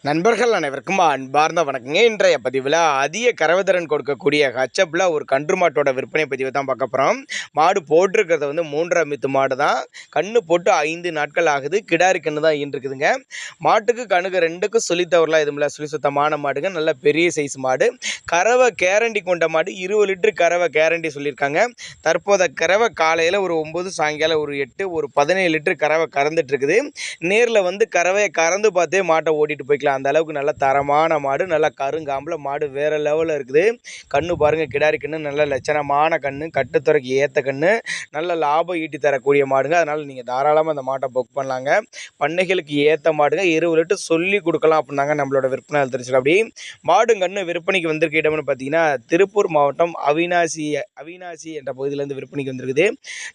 நண்பர்கள் அனைவருக்கும் அன்பார்ந்த வணக்கங்க. இன்றைய பதிவில் அதிக கறவைத்திறன் கொடுக்கக்கூடிய ஹச்சப்பில் ஒரு கன்று மாட்டோட விற்பனை பதிவை தான் பார்க்க போகிறோம். மாடு போட்டிருக்கிறத வந்து 3 மித்து மாடு தான். கன்று போட்டு 5 நாட்கள் ஆகுது. கிடாரி கன்று தான் இருக்குதுங்க. மாட்டுக்கு கணுக்கு 2க்கும் சொல்லித்தவரலாம் எதுவுமில்ல. சுழி சுத்தமான மாடுங்க. நல்ல பெரிய சைஸ் மாடு. கறவை கேரண்டி கொண்ட மாடு. 20 லிட்டர் கறவை கேரண்டி சொல்லியிருக்காங்க. தற்போத கறவை காலையில் ஒரு 9, சாயங்காலம் ஒரு 8, ஒரு 17 லிட்டர் கறவை கறந்துட்டு இருக்குது. நேரில் வந்து கறவையை கறந்து பார்த்தே மாட்டை ஓட்டிட்டு போய்க்கலாம். அந்த அளவுக்கு நல்ல தரமான மாடு, நல்லா கருங்காம்பில் மாடு வேறு லெவலில் இருக்குது. கண்ணு பாருங்கள், கிடாரி கண்ணு நல்ல லட்சணமான கண்ணு, கட்டுத்துறைக்கு ஏற்ற கண்ணு, நல்ல லாபம் ஈட்டி தரக்கூடிய மாடுங்க. அதனால் நீங்கள் தாராளமாக அந்த மாட்டை புக் பண்ணலாங்க. பண்ணைகளுக்கு ஏற்ற மாடுங்க. 20 லிட்டர் சொல்லி கொடுக்கலாம் அப்படின்னாங்க நம்மளோட விற்பனை தெரிஞ்சுக்கலாம். அப்படி மாடு கண்ணு விற்பனைக்கு வந்திருக்க இடம்னு பார்த்தீங்கன்னா திருப்பூர் மாவட்டம் அவினாசி என்ற பகுதியிலேருந்து விற்பனைக்கு வந்திருக்குது.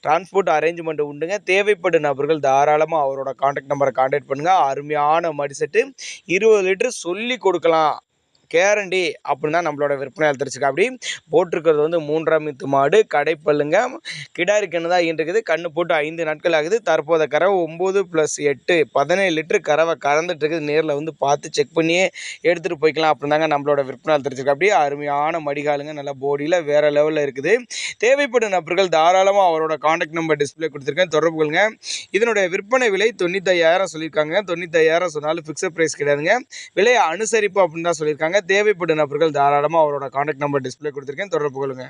டிரான்ஸ்போர்ட் அரேஞ்ச்மெண்ட் உண்டுங்க. தேவைப்படும் நபர்கள் தாராளமாக அவரோட கான்டாக்ட் நம்பரை கான்டாக்ட் பண்ணுங்கள். அருமையான மடி செட்டு 20 லிட்டர் சொல்லி கொடுக்கலாம் கேரண்டி அப்படின்னு தான் நம்மளோட விற்பனையாளர் தெரிஞ்சுக்க. அப்படி போட்டிருக்கிறது வந்து 3 மித்து மாடு, கடைப்பல்லுங்க, கிடாரி கன்று தான் இருக்குது. கன்று போட்டு 5 நாட்கள் ஆகுது. தற்போத கறவை 9 + 8 17 லிட்டர் கறவை கறந்துட்டு இருக்குது. நேரில் வந்து பார்த்து செக் பண்ணியே எடுத்துகிட்டு போய்க்கலாம் அப்படின்னு தாங்க நம்மளோட விற்பனையாளர் தெரிஞ்சுக்க. அப்படியே அருமையான மடிகாலுங்க, நல்ல போடியில் வேறு லெவலில் இருக்குது. தேவைப்படும் நபர்கள் தாராளமாக அவரோட கான்டாக்ட் நம்பர் டிஸ்பிளே கொடுத்துருக்கேன், தொடர்பு கொள்ளுங்க. இதனுடைய விற்பனை விலை 95,000 சொல்லியிருக்காங்க. 95,000 சொன்னாலும் ஃபிக்ஸட் ப்ரைஸ் கிடையாதுங்க. விலையை அனுசரிப்பு அப்படின்னு தான் சொல்லியிருக்காங்க. தேவைப்படும் நபர்கள் தாராளமாக அவரோட கான்டாக்ட் நம்பர் டிஸ்பிளே கொடுத்துருக்கேன், தொடர்பு கொள்ளுங்க.